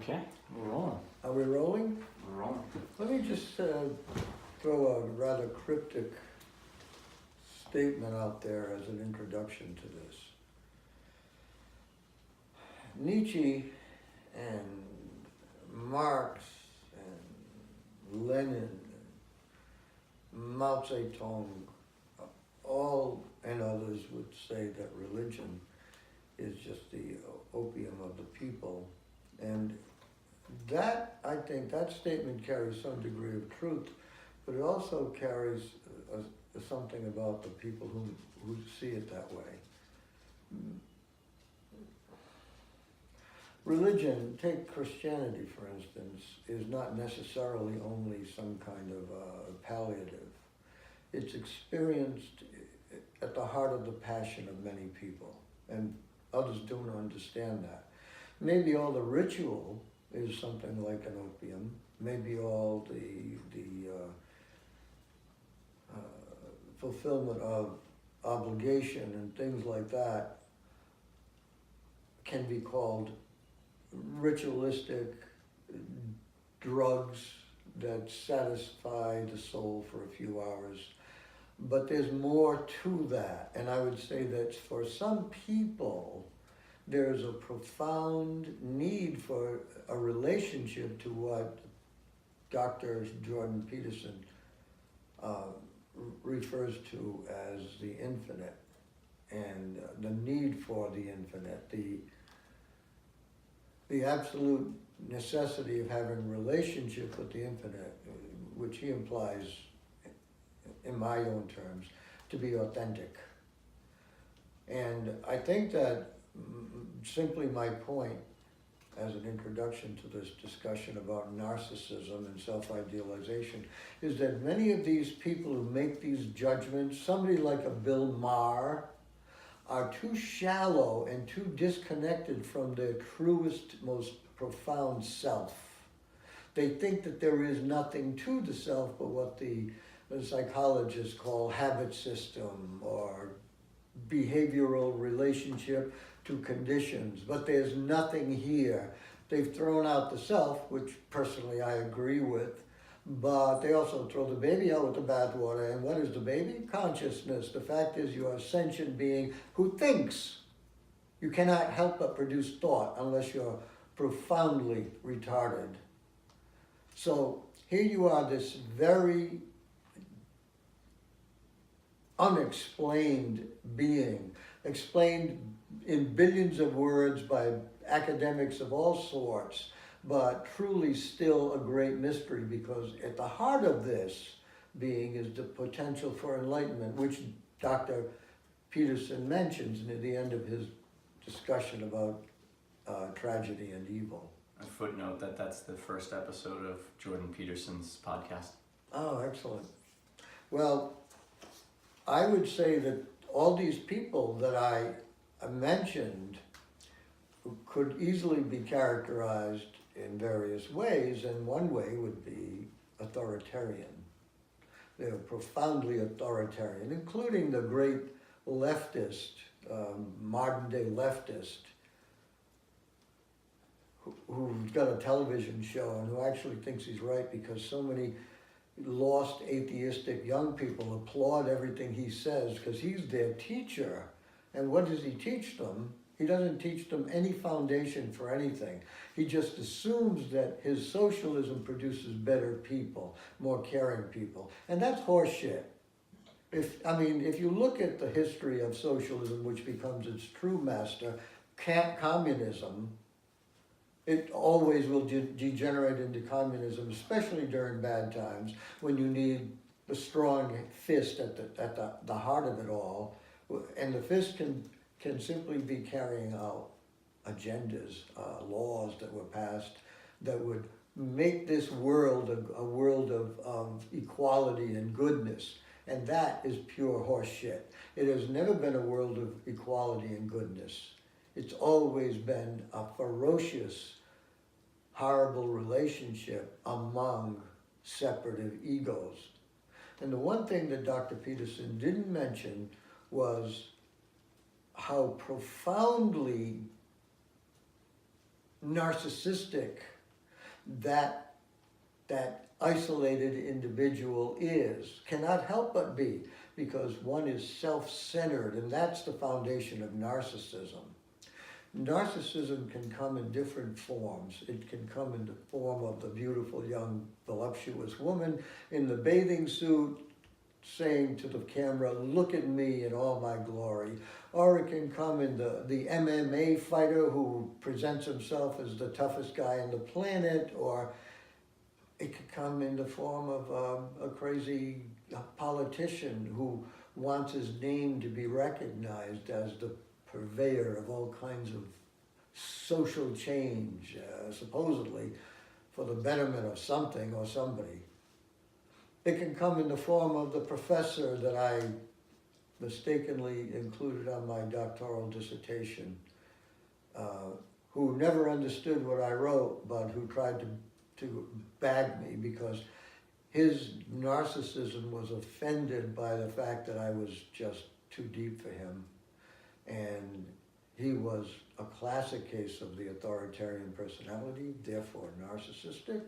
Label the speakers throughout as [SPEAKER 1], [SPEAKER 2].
[SPEAKER 1] Okay, we're rolling.
[SPEAKER 2] Are we rolling?
[SPEAKER 1] We're rolling.
[SPEAKER 2] Let me just throw a rather cryptic statement out there as an introduction to this. Nietzsche and Marx and Lenin and Mao Zedong, all and others would say that religion is just the opium of the people. And that, I think, that statement carries some degree of truth, but it also carries something about the people who see it that way. Religion, take Christianity for instance, is not necessarily only some kind of palliative. It's experienced at the heart of the passion of many people, and others don't understand that. Maybe all the ritual is something like an opium. Maybe all the fulfillment of obligation and things like that can be called ritualistic drugs that satisfy the soul for a few hours. But there's more to that, and I would say that for some people, there's a profound need for a relationship to what Dr. Jordan Peterson refers to as the infinite, and the need for the infinite, the absolute necessity of having a relationship with the infinite, which he implies, in my own terms, to be authentic. And I think that simply my point as an introduction to this discussion about narcissism and self-idealization is that many of these people who make these judgments, somebody like a Bill Maher, are too shallow and too disconnected from their truest, most profound self. They think that there is nothing to the self but what the psychologists call habit system or behavioral relationship to conditions, but there's nothing here. They've thrown out the self, which personally I agree with, but they also throw the baby out with the bathwater. And what is the baby? Consciousness. The fact is you're a sentient being who thinks. You cannot help but produce thought unless you're profoundly retarded. So here you are, this very unexplained being, explained in billions of words by academics of all sorts, but truly still a great mystery, because at the heart of this being is the potential for enlightenment, which Dr. Peterson mentions near the end of his discussion about tragedy and evil.
[SPEAKER 1] A footnote that's the first episode of Jordan Peterson's podcast.
[SPEAKER 2] Oh, excellent. Well, I would say that all these people that I mentioned could easily be characterized in various ways, and one way would be authoritarian. They're profoundly authoritarian, including the great leftist, modern-day leftist, who's got a television show and who actually thinks he's right because so many lost atheistic young people applaud everything he says because he's their teacher. And what does he teach them? He doesn't teach them any foundation for anything. He just assumes that his socialism produces better people, more caring people. And that's horseshit. If you look at the history of socialism, which becomes its true master, communism, it always will degenerate into communism, especially during bad times, when you need the strong fist at the heart of it all. And the fist can simply be carrying out agendas, laws that were passed that would make this world a world of equality and goodness. And that is pure horseshit. It has never been a world of equality and goodness. It's always been a ferocious, horrible relationship among separative egos. And the one thing that Dr. Peterson didn't mention was how profoundly narcissistic that isolated individual is. Cannot help but be, because one is self-centered, and that's the foundation of narcissism. Narcissism can come in different forms. It can come in the form of the beautiful young voluptuous woman in the bathing suit saying to the camera, "Look at me in all my glory." Or it can come in the MMA fighter who presents himself as the toughest guy on the planet, or it could come in the form of a crazy politician who wants his name to be recognized as the purveyor of all kinds of social change, supposedly for the betterment of something or somebody. It can come in the form of the professor that I mistakenly included on my doctoral dissertation, who never understood what I wrote, but who tried to bag me because his narcissism was offended by the fact that I was just too deep for him. And he was a classic case of the authoritarian personality, therefore narcissistic,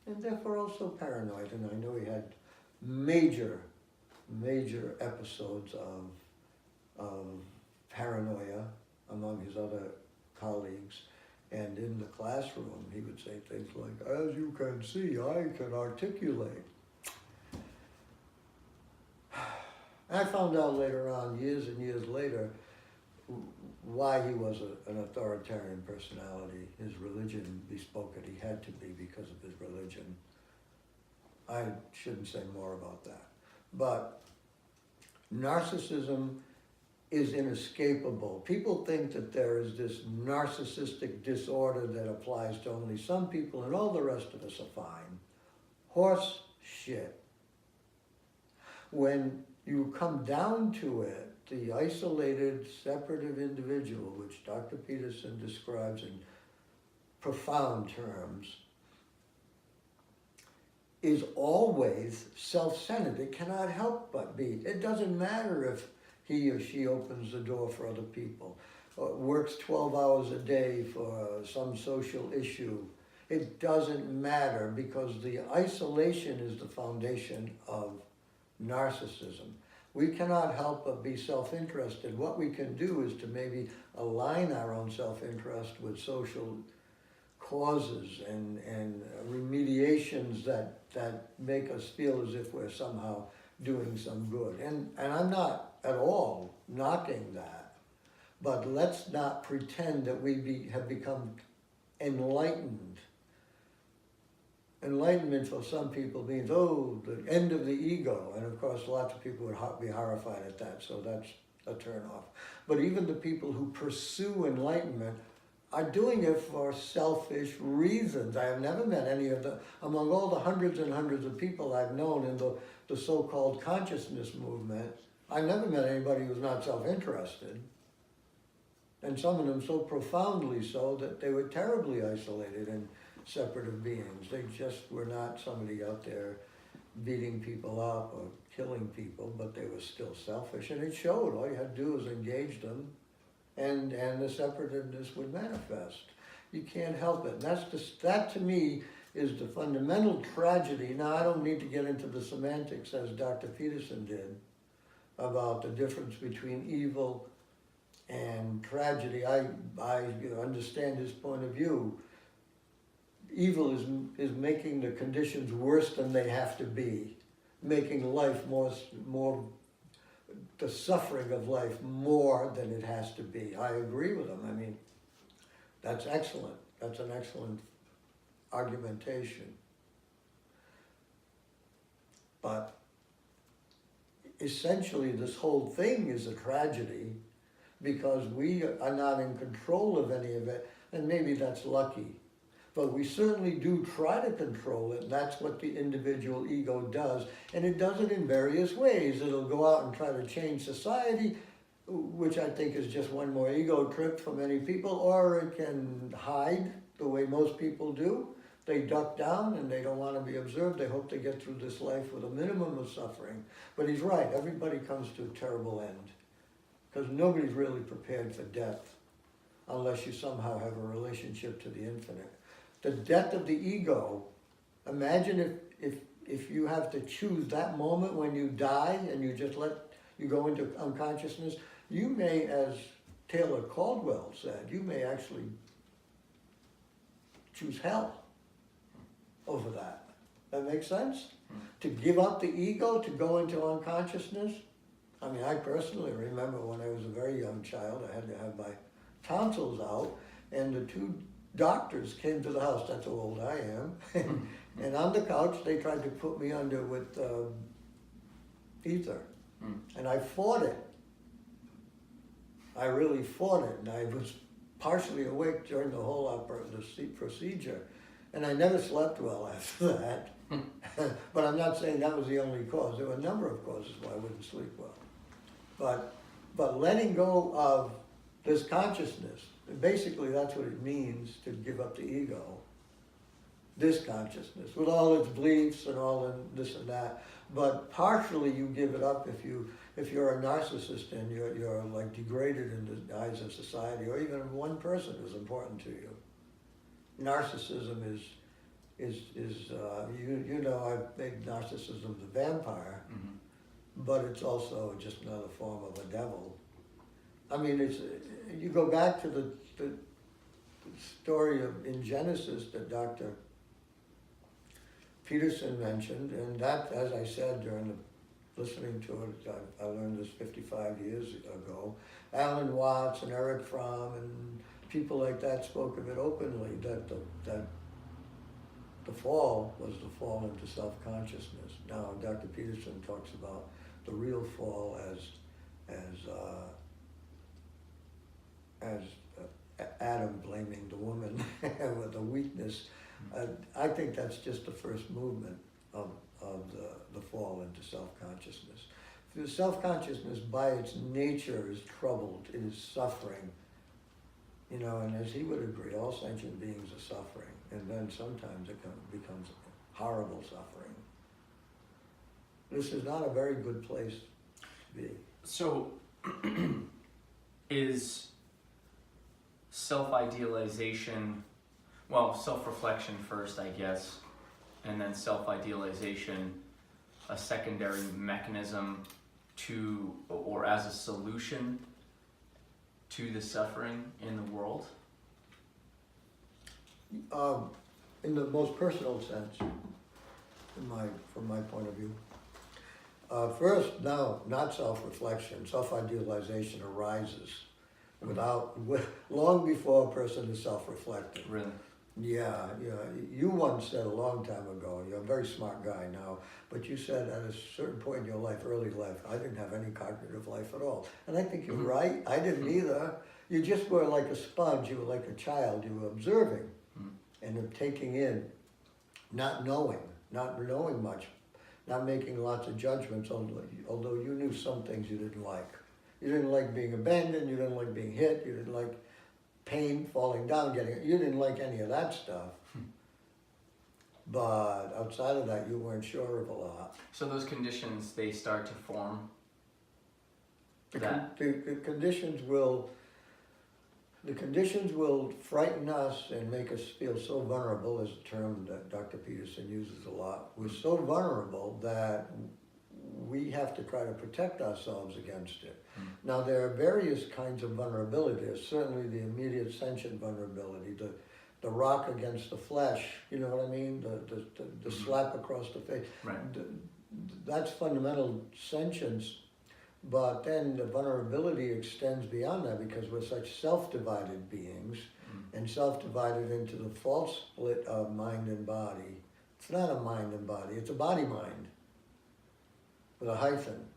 [SPEAKER 2] and therefore also paranoid. And I know he had major episodes of paranoia among his other colleagues. And in the classroom, he would say things like, "As you can see, I can articulate." I found out later on, years and years later, why he was an authoritarian personality. His religion bespoke it. He had to be because of his religion. I shouldn't say more about that. But narcissism is inescapable. People think that there is this narcissistic disorder that applies to only some people and all the rest of us are fine. Horse shit. When you come down to it, the isolated, separative individual, which Dr. Peterson describes in profound terms, is always self-centered. It cannot help but be. It doesn't matter if he or she opens the door for other people, or works 12 hours a day for some social issue. It doesn't matter, because the isolation is the foundation of narcissism. We cannot help but be self-interested. What we can do is to maybe align our own self-interest with social causes and remediations that make us feel as if we're somehow doing some good. And I'm not at all knocking that, but let's not pretend that we have become enlightened. Enlightenment for some people means, oh, the end of the ego. And of course, lots of people would be horrified at that, so that's a turnoff. But even the people who pursue enlightenment are doing it for selfish reasons. I have never met any of among all the hundreds and hundreds of people I've known in the so-called consciousness movement, I never met anybody who's not self-interested. And some of them so profoundly so that they were terribly isolated and separative beings. They just were not somebody out there beating people up or killing people, but they were still selfish. And it showed. All you had to do was engage them, and the separativeness would manifest. You can't help it. And that to me is the fundamental tragedy. Now, I don't need to get into the semantics, as Dr. Peterson did, about the difference between evil and tragedy. I understand his point of view. Evil is making the conditions worse than they have to be, making life more, the suffering of life more than it has to be. I agree with him. I mean, that's excellent. That's an excellent argumentation. But essentially, this whole thing is a tragedy because we are not in control of any of it, and maybe that's lucky. But we certainly do try to control it, and that's what the individual ego does. And it does it in various ways. It'll go out and try to change society, which I think is just one more ego trip for many people, or it can hide the way most people do. They duck down and they don't want to be observed. They hope they get through this life with a minimum of suffering. But he's right, everybody comes to a terrible end, because nobody's really prepared for death. unless you somehow have a relationship to the infinite. The death of the ego, imagine if you have to choose that moment when you die and you go into unconsciousness, you may, as Taylor Caldwell said, you may actually choose hell over that. That makes sense? To give up the ego, to go into unconsciousness. I mean, I personally remember when I was a very young child, I had to have my tonsils out, and the 2 doctors came to the house. That's how old I am. And on the couch, they tried to put me under with ether. And I fought it. I really fought it, and I was partially awake during the whole procedure. And I never slept well after that. But I'm not saying that was the only cause. There were a number of causes why I wouldn't sleep well. But letting go of this consciousness, basically that's what it means to give up the ego. This consciousness, with all its beliefs and all this and that. But partially you give it up if you're a narcissist and you're like degraded in the eyes of society, or even one person is important to you. Narcissism is you know, I make narcissism the vampire, but it's also just another form of a devil. I mean, you go back to the story in Genesis that Dr. Peterson mentioned, and that, as I said during listening to it, I learned this 55 years ago. Alan Watts and Eric Fromm and people like that spoke of it openly, that the fall was the fall into self-consciousness. Now, Dr. Peterson talks about the real fall as Adam blaming the woman with the weakness. I think that's just the first movement of the fall into self-consciousness. The self-consciousness by its nature is troubled, it is suffering. You know, and as he would agree, all sentient beings are suffering, and then sometimes it becomes horrible suffering. This is not a very good place to be.
[SPEAKER 1] So, is self-idealization, well, self-reflection first, I guess, and then self-idealization a secondary mechanism to, or as a solution to the suffering in the world?
[SPEAKER 2] In the most personal sense, from my point of view. First, no, not self-reflection. Self-idealization arises long before a person is self-reflecting.
[SPEAKER 1] Really?
[SPEAKER 2] Yeah. You once said a long time ago, you're a very smart guy now, but you said at a certain point in your life, early life, I didn't have any cognitive life at all. And I think you're right. I didn't either. You just were like a sponge. You were like a child. You were observing and taking in, not knowing much, not making lots of judgments, although you knew some things you didn't like. You didn't like being abandoned. You didn't like being hit. You didn't like pain, falling down, you didn't like any of that stuff. But outside of that, you weren't sure of a lot.
[SPEAKER 1] So those conditions, they start to form?
[SPEAKER 2] The conditions will frighten us and make us feel so vulnerable, is a term that Dr. Peterson uses a lot. We're so vulnerable that we have to try to protect ourselves against it. Now, there are various kinds of vulnerability. There's certainly the immediate sentient vulnerability, the rock against the flesh, you know what I mean? The slap across the face.
[SPEAKER 1] Right.
[SPEAKER 2] That's fundamental sentience, but then the vulnerability extends beyond that because we're such self-divided beings and self-divided into the false split of mind and body. It's not a mind and body, it's a body-mind with a hyphen.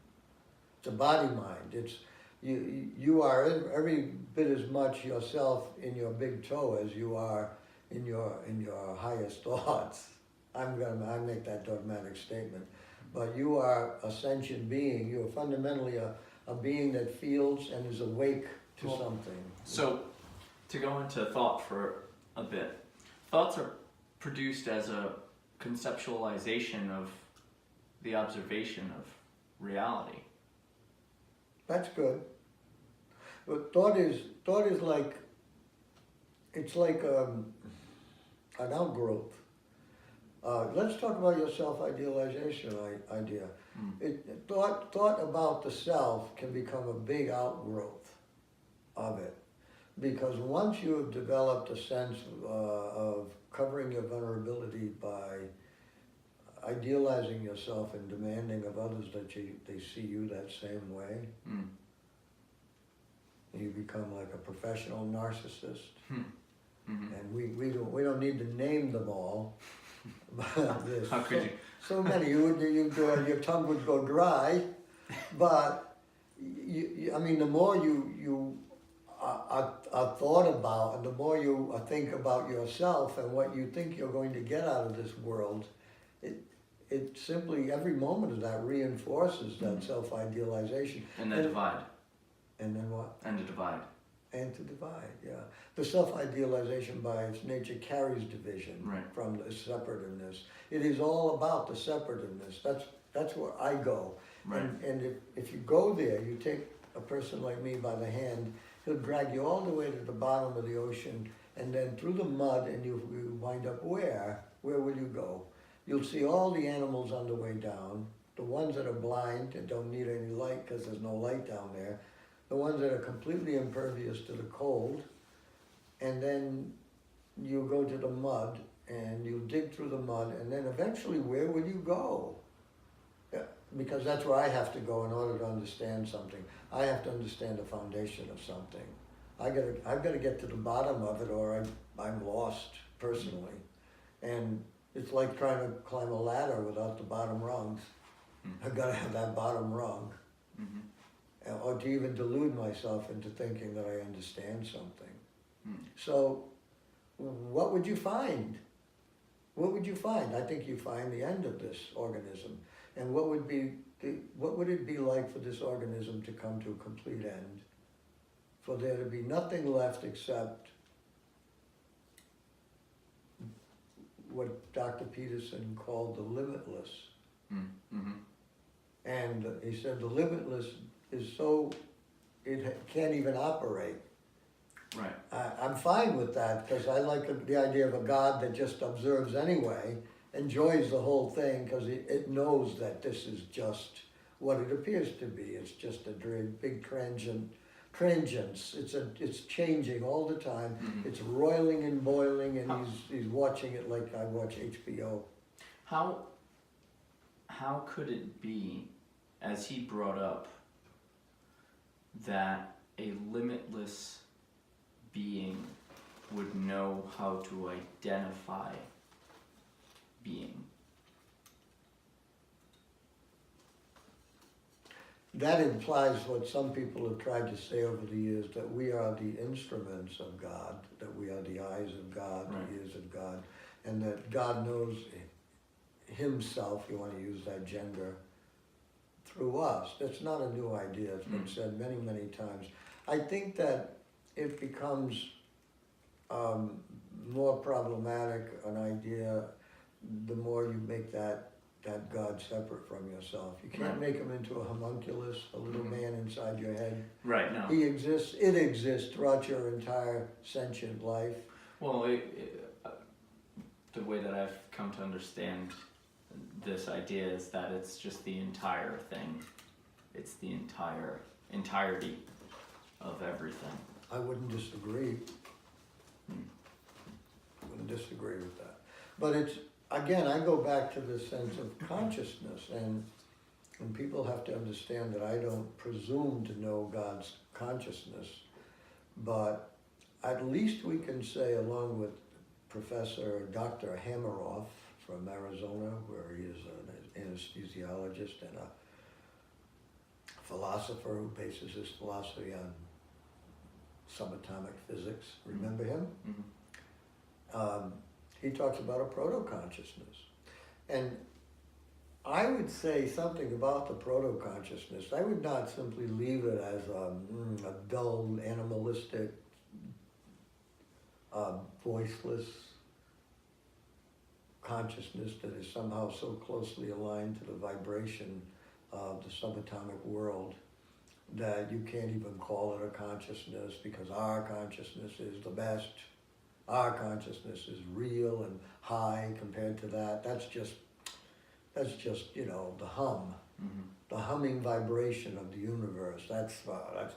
[SPEAKER 2] It's a body-mind. It's you are every bit as much yourself in your big toe as you are in your highest thoughts. I make that dogmatic statement. But you are a sentient being. You are fundamentally a being that feels and is awake to something.
[SPEAKER 3] So, to go into thought for a bit, thoughts are produced as a conceptualization of the observation of reality.
[SPEAKER 2] That's good. But thought is like it's like an outgrowth. Let's talk about your self-idealization idea. Thought about the self can become a big outgrowth of it. Because once you have developed a sense of covering your vulnerability by idealizing yourself and demanding of others that they see you that same way, you become like a professional narcissist. And we don't need to name them all. There's
[SPEAKER 3] How could you?
[SPEAKER 2] So many, your tongue would go dry. But I mean, the more you are thought about, and the more you think about yourself and what you think you're going to get out of this world, it simply, every moment of that reinforces that self-idealization.
[SPEAKER 3] And then divide.
[SPEAKER 2] And then what?
[SPEAKER 3] And to divide.
[SPEAKER 2] And to divide, yeah. The self-idealization by its nature carries division from the separateness. It is all about the separateness. That's where I go.
[SPEAKER 3] Right.
[SPEAKER 2] And if you go there, you take a person like me by the hand, he'll drag you all the way to the bottom of the ocean, and then through the mud, and you wind up where? Where will you go? You'll see all the animals on the way down, the ones that are blind and don't need any light because there's no light down there, the ones that are completely impervious to the cold, and then you go to the mud, and you dig through the mud, and then eventually where will you go? Yeah, because that's where I have to go in order to understand something. I have to understand the foundation of something. I've got to get to the bottom of it, or I'm lost personally. And it's like trying to climb a ladder without the bottom rungs. I've got to have that bottom rung. Or to even delude myself into thinking that I understand something. So what would you find? What would you find? I think you find the end of this organism. And what would it be like for this organism to come to a complete end? For there to be nothing left except what Dr. Peterson called the limitless. And he said the limitless is so, it can't even operate.
[SPEAKER 3] Right.
[SPEAKER 2] I'm fine with that, because I like the idea of a God that just observes anyway, enjoys the whole thing, because it knows that this is just what it appears to be. It's just a big transience. It's changing all the time. It's roiling and boiling, and he's watching it like I watch HBO.
[SPEAKER 3] How could it be, as he brought up, that a limitless being would know how to identify being?
[SPEAKER 2] That implies what some people have tried to say over the years, that we are the instruments of God, that we are the eyes of God, the ears of God, and that God knows himself, you want to use that gender, through us. That's not a new idea. It's been said many, many times. I think that it becomes more problematic, an idea, the more you make that God separate from yourself. You can't make him into a homunculus, a little man inside your head.
[SPEAKER 3] Right, no.
[SPEAKER 2] He exists, it exists throughout your entire sentient life.
[SPEAKER 3] Well, the way that I've come to understand this idea is that it's just the entire thing. It's the entirety of everything.
[SPEAKER 2] I wouldn't disagree. Wouldn't disagree with that. But it's, again, I go back to the sense of consciousness, and people have to understand that I don't presume to know God's consciousness, but at least we can say, along with Professor Dr. Hammeroff from Arizona, where he is an anesthesiologist and a philosopher who bases his philosophy on subatomic physics. Remember him? He talks about a proto-consciousness. And I would say something about the proto-consciousness. I would not simply leave it as a dull, animalistic, voiceless consciousness that is somehow so closely aligned to the vibration of the subatomic world that you can't even call it a consciousness, because our consciousness is the best. our consciousness is real and high compared to that. That's just, you know, the hum.
[SPEAKER 3] Mm-hmm.
[SPEAKER 2] The humming vibration of the universe. That's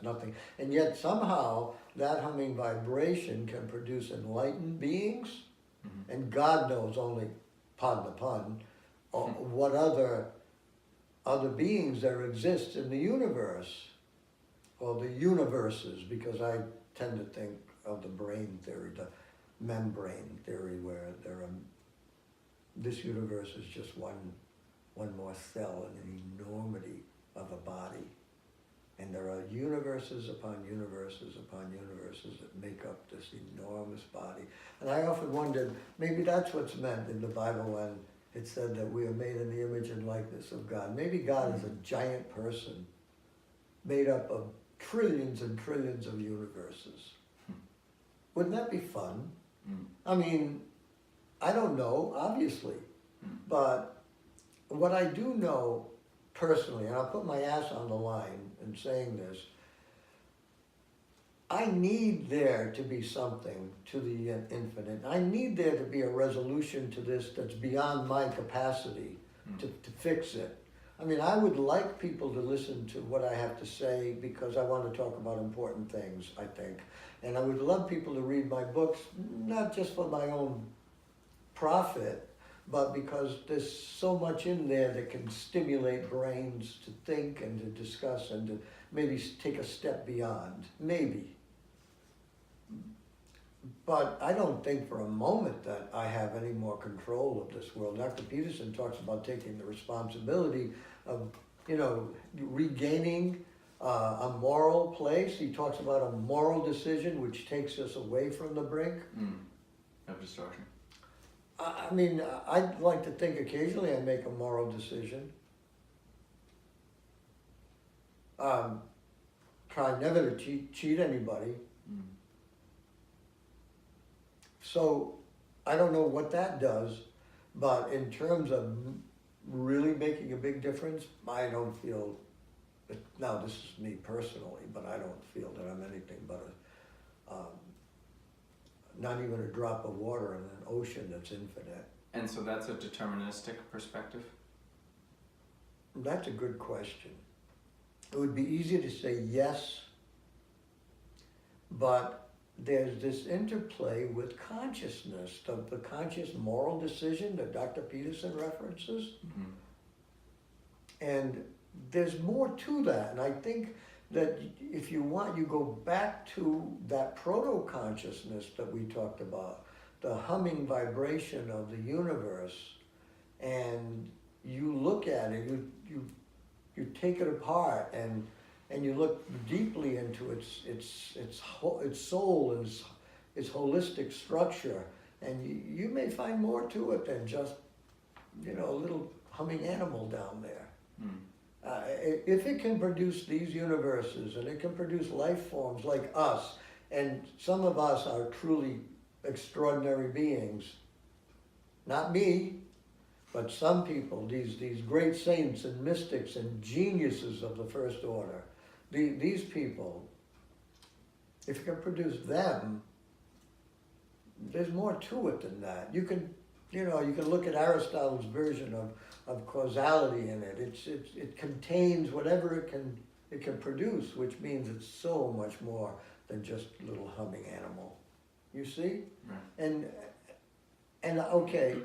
[SPEAKER 2] nothing. And yet somehow that humming vibration can produce enlightened beings,
[SPEAKER 3] Mm-hmm.
[SPEAKER 2] and God knows only, pardon the pun, what other beings there exist in the universe, or the universes, because I tend to think of the brain theory, the membrane theory, where this universe is just one more cell in an enormity of a body. And there are universes upon universes upon universes that make up this enormous body. And I often wondered, maybe that's what's meant in the Bible when it said that we are made in the image and likeness of God. Maybe God is a giant person made up of trillions and trillions of universes. Wouldn't that be fun? I mean, I don't know, obviously, but what I do know personally, and I'll put my ass on the line in saying this, I need there to be something to the infinite. I need there to be a resolution to this that's beyond my capacity to fix it. I mean, I would like people to listen to what I have to say because I want to talk about important things, I think. And I would love people to read my books, not just for my own profit, but because there's so much in there that can stimulate brains to think and to discuss and to maybe take a step beyond, maybe. But I don't think for a moment that I have any more control of this world. Dr. Peterson talks about taking the responsibility of, you know, regaining a moral place. He talks about a moral decision which takes us away from the brink.
[SPEAKER 3] Of distortion.
[SPEAKER 2] I mean, I'd like to think occasionally I make a moral decision. Try never to cheat anybody. So I don't know what that does, but in terms of really making a big difference, I don't feel, now this is me personally, but I don't feel that I'm anything but not even a drop of water in an ocean that's infinite.
[SPEAKER 3] And so that's a deterministic perspective?
[SPEAKER 2] That's a good question. It would be easy to say yes, but there's this interplay with consciousness, the conscious moral decision that Dr. Peterson references. And there's more to that, and I think that if you want, you go back to that proto-consciousness that we talked about, the humming vibration of the universe, and you look at it, you take it apart, and you look deeply into its soul and its holistic structure, and you may find more to it than just, you know, a little humming animal down there. If it can produce these universes and it can produce life forms like us, and some of us are truly extraordinary beings, not me, but some people, these great saints and mystics and geniuses of the first order, these people, if you can produce them, there's more to it than that. You can look at Aristotle's version of causality in it. It contains whatever it can produce, which means it's so much more than just a little humming animal. You see? Right. And okay,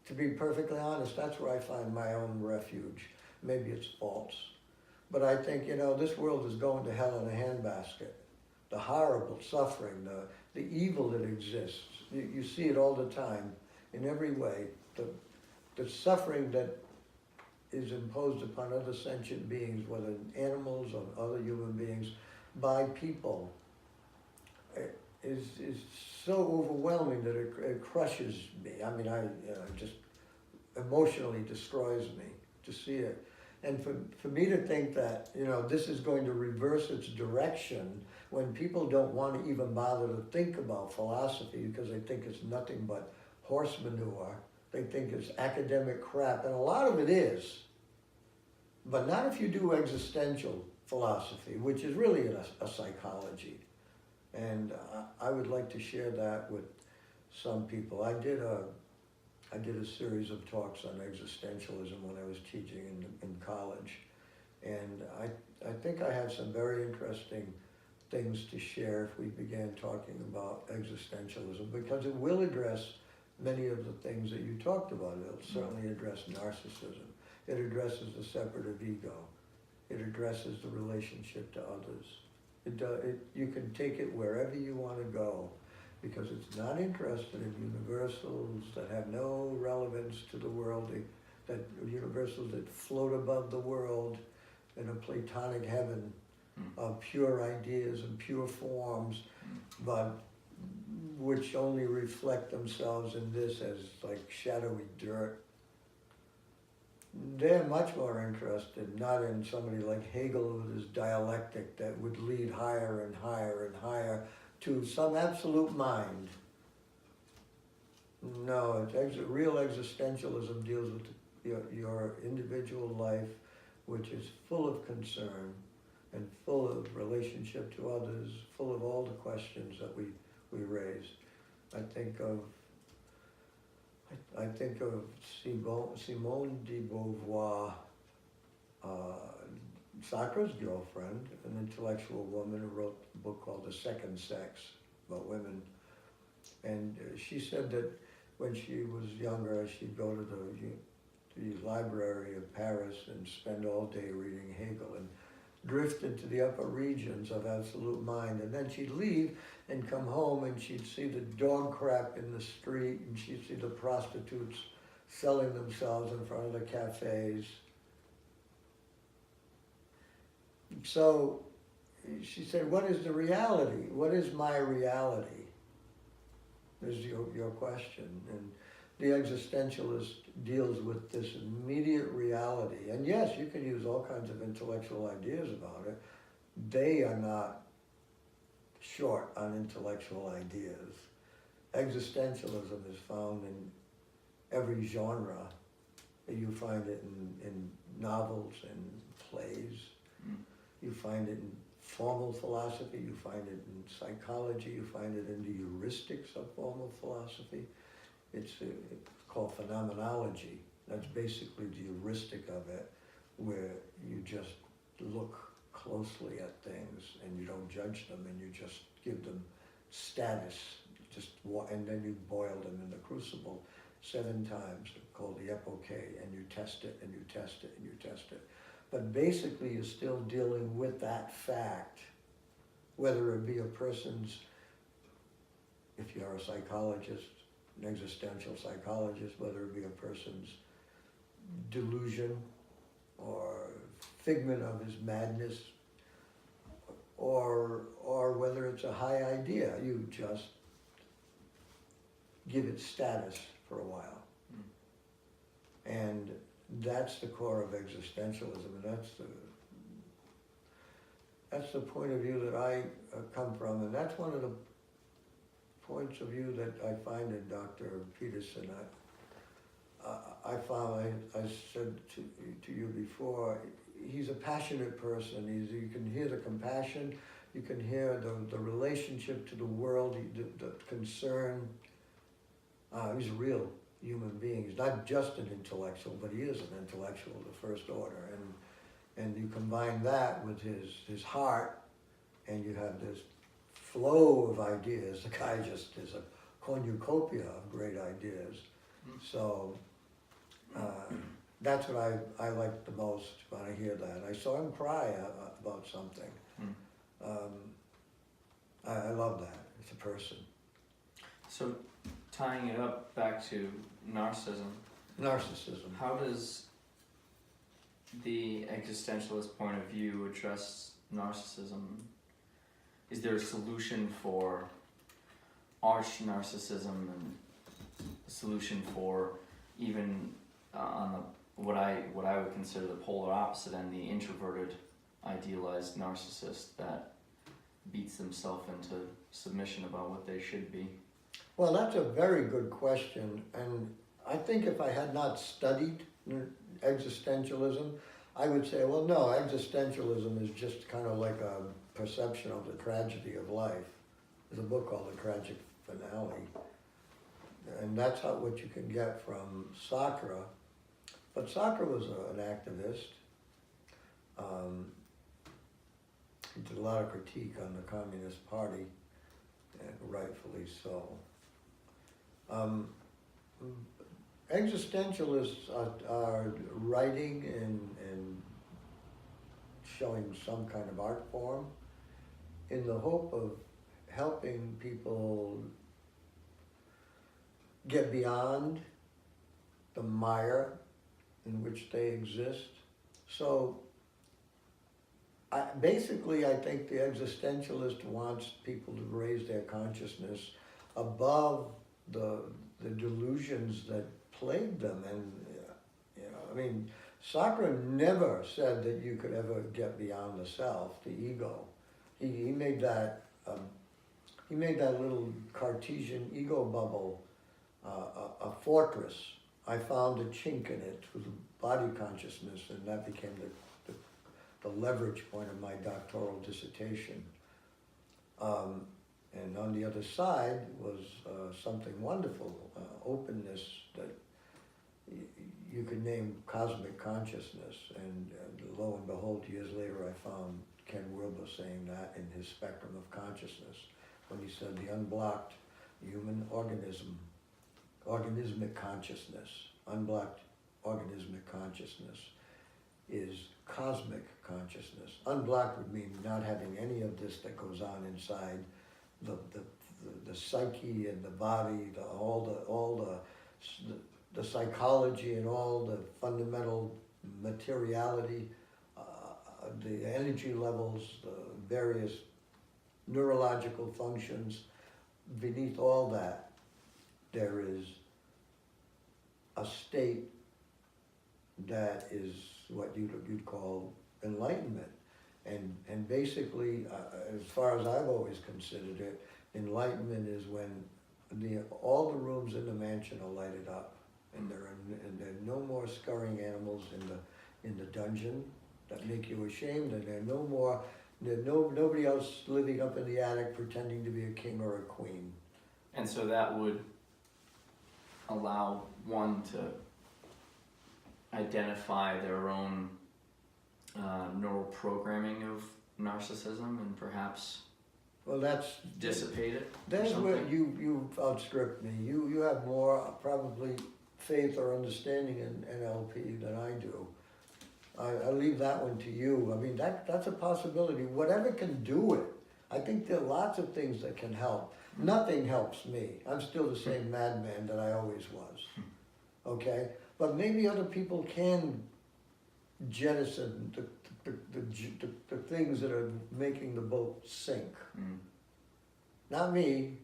[SPEAKER 2] to be perfectly honest, that's where I find my own refuge. Maybe it's false. But I think, this world is going to hell in a handbasket. The horrible suffering, the evil that exists. You see it all the time, in every way. The suffering that is imposed upon other sentient beings, whether animals or other human beings, by people, is so overwhelming that it crushes me. I mean, just emotionally destroys me to see it. And for me to think that, this is going to reverse its direction when people don't want to even bother to think about philosophy because they think it's nothing but horse manure. They think it's academic crap, and a lot of it is. But not if you do existential philosophy, which is really a psychology. And I would like to share that with some people. I did a series of talks on existentialism when I was teaching in college, and I think I have some very interesting things to share if we began talking about existentialism, because it will address many of the things that you talked about. It'll certainly address narcissism. It addresses the separative ego. It addresses the relationship to others. You can take it wherever you want to go, because it's not interested in universals that have no relevance to the world, that universals that float above the world in a Platonic heaven of pure ideas and pure forms, but which only reflect themselves in this as like shadowy dirt. They're much more interested not in somebody like Hegel with his dialectic that would lead higher and higher and higher to some absolute mind. No, real existentialism deals with your individual life, which is full of concern and full of relationship to others, full of all the questions that we raised. I think of Simone de Beauvoir, Sartre's girlfriend, an intellectual woman who wrote a book called The Second Sex, about women. And she said that when she was younger, she'd go to the library of Paris and spend all day reading Hegel and drift into the upper regions of absolute mind. And then she'd leave and come home and she'd see the dog crap in the street, and she'd see the prostitutes selling themselves in front of the cafes. So she said, what is the reality? What is my reality? Is your question. And the existentialist deals with this immediate reality. And yes, you can use all kinds of intellectual ideas about it. They are not short on intellectual ideas. Existentialism is found in every genre. You find it in novels and plays. You find it in formal philosophy. You find it in psychology. You find it in the heuristics of formal philosophy. It's called phenomenology. That's basically the heuristic of it, where you just look closely at things and you don't judge them and you just give them status, and then you boil them in the crucible 7 times, called the epoche, and you test it and you test it and you test it. But basically you're still dealing with that fact, whether it be a person's, if you're a psychologist, an existential psychologist, whether it be a person's delusion or figment of his madness, or whether it's a high idea, you just give it status for a while. And that's the core of existentialism, and that's the point of view that I come from, and that's one of the points of view that I find in Dr. Peterson. I said to you before, he's a passionate person. You can hear the compassion, you can hear the relationship to the world, the concern. He's a real human being. He's not just an intellectual, but he is an intellectual of the first order. And you combine that with his heart, and you have this flow of ideas. The guy just is a cornucopia of great ideas. So that's what I like the most when I hear that. I saw him cry about something. I love that. It's a person.
[SPEAKER 3] So tying it up back to narcissism.
[SPEAKER 2] How
[SPEAKER 3] does the existentialist point of view address narcissism? Is there a solution for arch narcissism and a solution for even on the what I would consider the polar opposite end, the introverted, idealized narcissist that beats themselves into submission about what they should be?
[SPEAKER 2] Well, that's a very good question, and I think if I had not studied existentialism, I would say, well, no, existentialism is just kind of like a perception of the tragedy of life. There's a book called The Tragic Finale, and that's what you can get from Sakura. But Sakura was an activist. He did a lot of critique on the Communist Party, and rightfully so. Existentialists are writing and showing some kind of art form in the hope of helping people get beyond the mire in which they exist. So I think the existentialist wants people to raise their consciousness above the delusions that plague them. And I mean, Sakura never said that you could ever get beyond the self, the ego. He made that little Cartesian ego bubble a fortress. I found a chink in it with body consciousness, and that became the leverage point of my doctoral dissertation. And on the other side was something wonderful, openness that you could name cosmic consciousness. And lo and behold, years later, I found Ken Wilber saying that in his Spectrum of Consciousness, when he said the unblocked human organismic consciousness, unblocked organismic consciousness is cosmic consciousness. Unblocked would mean not having any of this that goes on inside the psyche and the body, all the psychology and all the fundamental materiality, the energy levels, the various neurological functions. Beneath all that, there is a state that is what you'd call enlightenment. And basically, as far as I've always considered it, enlightenment is when all the rooms in the mansion are lighted up, and there are no more scurrying animals in the dungeon that make you ashamed, and there's nobody else living up in the attic pretending to be a king or a queen.
[SPEAKER 3] And so that would allow one to identify their own neural programming of narcissism and perhaps dissipate it.
[SPEAKER 2] That's where you've outstripped me. You have more probably faith or understanding in NLP than I do. I leave that one to you. I mean, that's a possibility. Whatever can do it. I think there are lots of things that can help. Nothing helps me. I'm still the same madman that I always was. Okay? But maybe other people can jettison the things that are making the boat sink. Not me.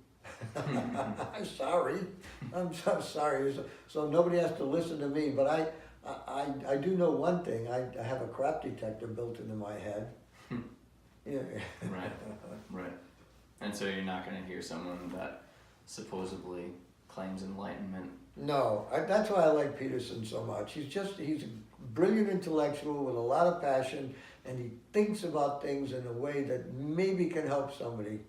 [SPEAKER 2] I'm sorry. I'm sorry. So nobody has to listen to me. But I do know one thing. I have a crap detector built into my head. Yeah.
[SPEAKER 3] Right. And so you're not going to hear someone that supposedly claims enlightenment.
[SPEAKER 2] No, that's why I like Peterson so much. He's a brilliant intellectual with a lot of passion, and he thinks about things in a way that maybe can help somebody.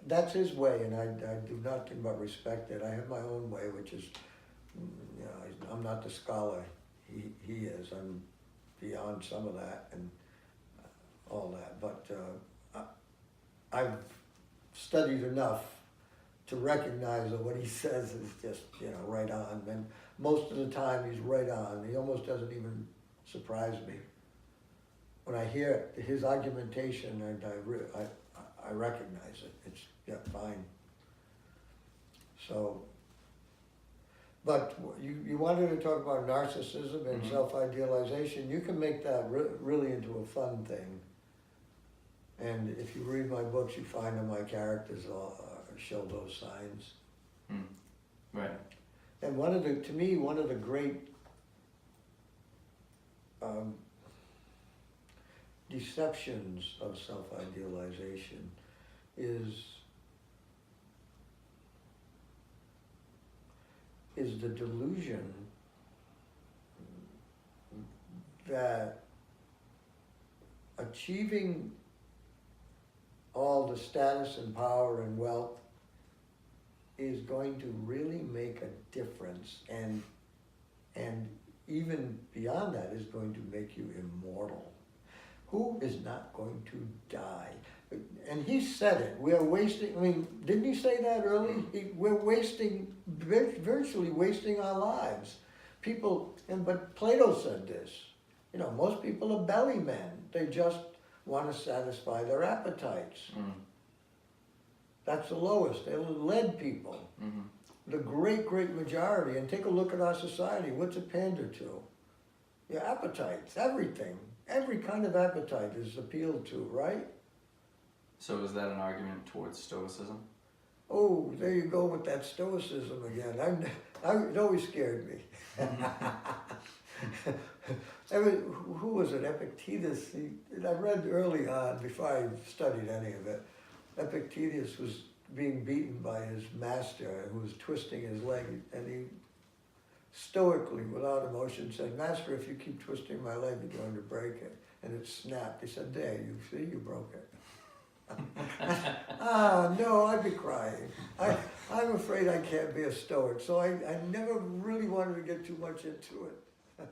[SPEAKER 2] That's his way, and I do nothing but respect it. I have my own way, which is, I'm not the scholar he is. I'm beyond some of that and all that. But I've studied enough to recognize that what he says is just, right on. And most of the time he's right on. He almost doesn't even surprise me. When I hear his argumentation, and I recognize it. It's fine. So, but you wanted to talk about narcissism and self-idealization. You can make that really into a fun thing. And if you read my books, you find that my characters show those signs.
[SPEAKER 3] Right.
[SPEAKER 2] And one of the great deceptions of self-idealization is the delusion that achieving all the status and power and wealth is going to really make a difference, and even beyond that is going to make you immortal. Who is not going to die? And he said it. We're wasting, I mean, didn't he say that early? We're wasting, virtually wasting our lives. People, but Plato said this. You know, most people are belly men. They just want to satisfy their appetites. That's the lowest. They're led people. The great, great majority. And take a look at our society. What's it pander to? Your appetites, everything. Every kind of appetite is appealed to, right?
[SPEAKER 3] So is that an argument towards Stoicism?
[SPEAKER 2] Oh, there you go with that Stoicism again. It always scared me. Who was it? Epictetus. I read early on, before I studied any of it, Epictetus was being beaten by his master who was twisting his leg, and he stoically, without emotion, said, "Master, if you keep twisting my leg, you're going to break it." And it snapped. He said, "There, you see, you broke it." No, I'd be crying. I'm afraid I can't be a stoic, so I never really wanted to get too much into it.